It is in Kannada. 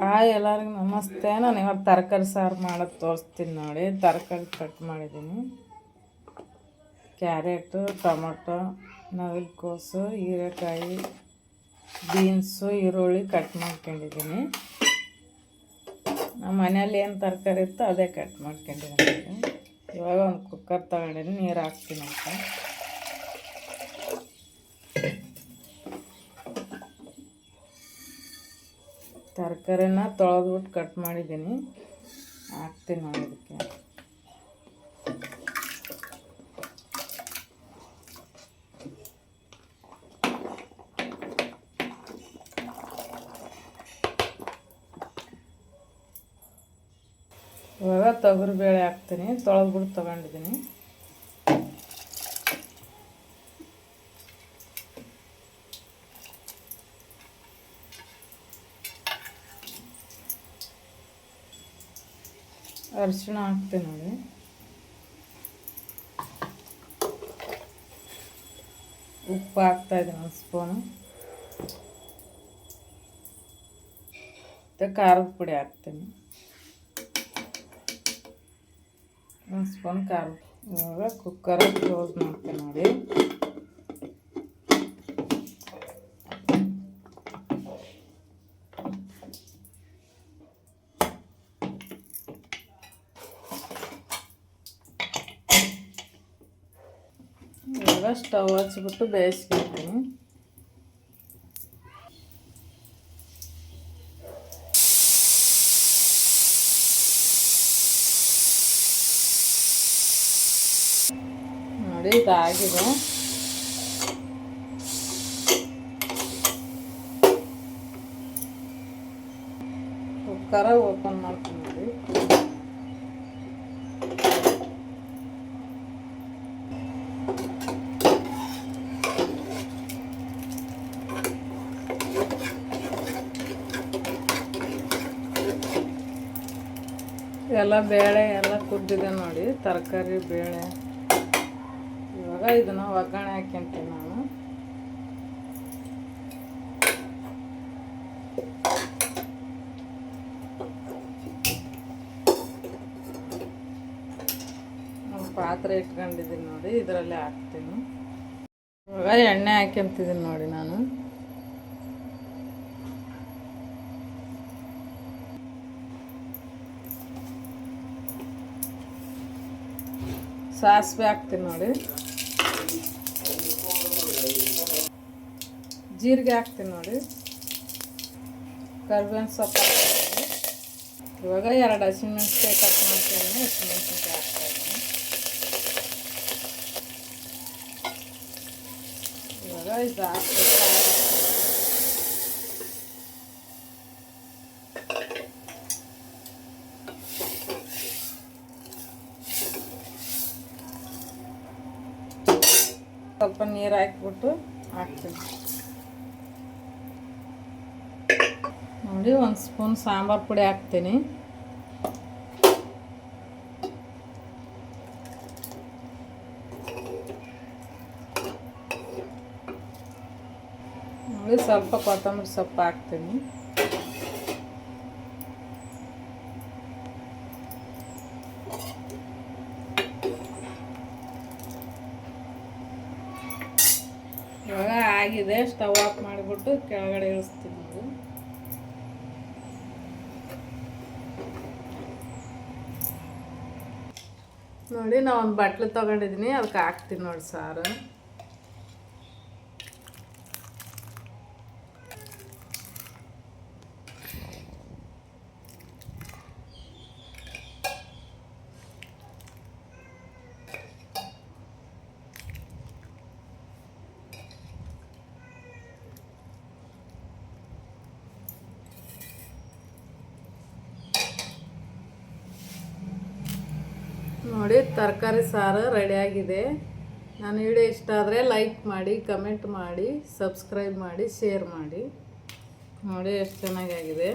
ಹಾಯ್ ಎಲ್ಲರಿಗೂ ನಮಸ್ತೆ. ನಾನು ಇವತ್ತು ತರಕಾರಿ ಸಾರು ಮಾಡೋದು ತೋರಿಸ್ತೀನಿ ನೋಡಿ. ತರಕಾರಿ ಕಟ್ ಮಾಡಿದ್ದೀನಿ. ಕ್ಯಾರೆಟು, ಟೊಮೊಟೊ, ನವಿಲುಕೋಸು, ಹೀರೆಕಾಯಿ, ಬೀನ್ಸು, ಈರುಳ್ಳಿ ಕಟ್ ಮಾಡ್ಕೊಂಡಿದ್ದೀನಿ. ನಮ್ಮ ಮನೇಲಿ ಏನು ತರಕಾರಿ ಇತ್ತು ಅದೇ ಕಟ್ ಮಾಡ್ಕೊಂಡಿದ್ದೀನಿ. ಇವಾಗ ಒಂದು ಕುಕ್ಕರ್ ತಗೊಂಡಿದ್ದೀನಿ, ನೀರು ಹಾಕ್ತೀನಿ ಅಂತ. ತರಕಾರಿನ ತೊಳೆದ್ಬಿಟ್ಟು ಕಟ್ ಮಾಡಿದ್ದೀನಿ, ಹಾಕ್ತೀನಿ ನೋಡಿ ಇದಕ್ಕೆ. ಇವಾಗ ತೊಗರಿಬೇಳೆ ಹಾಕ್ತೀನಿ, ತೊಳೆದ್ಬಿಟ್ಟು ತೊಗೊಂಡಿದ್ದೀನಿ. ಅರಿಶಿಣ ಹಾಕ್ತೀನಿ ನೋಡಿ. ಉಪ್ಪು ಹಾಕ್ತಾಯಿದ್ದೀನಿ ಒಂದು ಸ್ಪೂನು. ಮತ್ತು ಖಾರದ ಪುಡಿ ಹಾಕ್ತೀನಿ ಒಂದು ಸ್ಪೂನ್ ಖಾರ. ಇವಾಗ ಕುಕ್ಕರ್ ಕ್ಲೋಸ್ ಮಾಡ್ತೀನಿ ನೋಡಿ. ಇವಾಗ ಸ್ಟವ್ ಹಚ್ಬಿಟ್ಟು ಬೇಯಿಸ್ಬಿಡ್ತೀನಿ. ನೋಡಿ ಇದಾಗಿದೆ. ಕುಕ್ಕರ ಓಪನ್ ಮಾಡ್ತೀನಿ ನೋಡಿ. ಎಲ್ಲ ಬೇಳೆ ಎಲ್ಲ ಕುದ್ದಿದೆ ನೋಡಿ, ತರಕಾರಿ ಬೇಳೆ. ಇವಾಗ ಇದನ್ನು ಒಗ್ಗರಣೆ ಹಾಕ್ಯಂತೀನಿ ನಾನು. ಪಾತ್ರೆ ಇಟ್ಕೊಂಡಿದ್ದೀನಿ ನೋಡಿ, ಇದರಲ್ಲೇ ಹಾಕ್ತೀನಿ. ಇವಾಗ ಎಣ್ಣೆ ಹಾಕ್ಯಂತಿದ್ದೀನಿ ನೋಡಿ ನಾನು. ಸಾಸಿವೆ ಹಾಕ್ತೀನಿ ನೋಡಿ. ಜೀರಿಗೆ ಹಾಕ್ತೀನಿ ನೋಡಿ. ಕರಿಬೇವಿನ ಸೊಪ್ಪು ಹಾಕ್ತೀನಿ. ಇವಾಗ 2 ಹಸಿಮೆಣಸಿನ್ಕಾಯಿ ಕಟ್ ಮಾಡ್ತೀನಿ. ಹಸಿಮೆಣಸಿನ್ಕಾಯಿ ಹಾಕ್ತಾಯಿದ್ದೀನಿ. ಇವಾಗ ಇದು ಹಾಕ್ತೀನಿ. ಸ್ವಲ್ಪ ನೀರು ಹಾಕ್ಬಿಟ್ಟು ಹಾಕ್ತೀನಿ ನೋಡಿ. 1 ಸ್ಪೂನ್ ಸಾಂಬಾರು ಪುಡಿ ಹಾಕ್ತೀನಿ. ನೋಡಿ ಸ್ವಲ್ಪ ಕೊತ್ತಂಬರಿ ಸೊಪ್ಪು ಹಾಕ್ತೀನಿ. ಇವಾಗ ಆಗಿದೆ. ಸ್ಟವ್ ಆಫ್ ಮಾಡಿಬಿಟ್ಟು ಕೆಳಗಡೆ ಇಳಿಸ್ತೀನಿ ನಾವು. ನೋಡಿ ನಾನು ಒಂದು ಬಟ್ಲು ತೊಗೊಂಡಿದ್ದೀನಿ, ಅದಕ್ಕೆ ಹಾಕ್ತೀನಿ ನೋಡಿ ಸಾರು. ನೋಡಿ ತರಕಾರಿ ಸಾರು ರೆಡಿಯಾಗಿದೆ. ನನ್ನ ವಿಡಿಯೋ ಇಷ್ಟ ಆದರೆ ಲೈಕ್ ಮಾಡಿ, ಕಮೆಂಟ್ ಮಾಡಿ, ಸಬ್ಸ್ಕ್ರೈಬ್ ಮಾಡಿ, ಶೇರ್ ಮಾಡಿ. ನೋಡಿ ಎಷ್ಟು ಚೆನ್ನಾಗಿದೆ.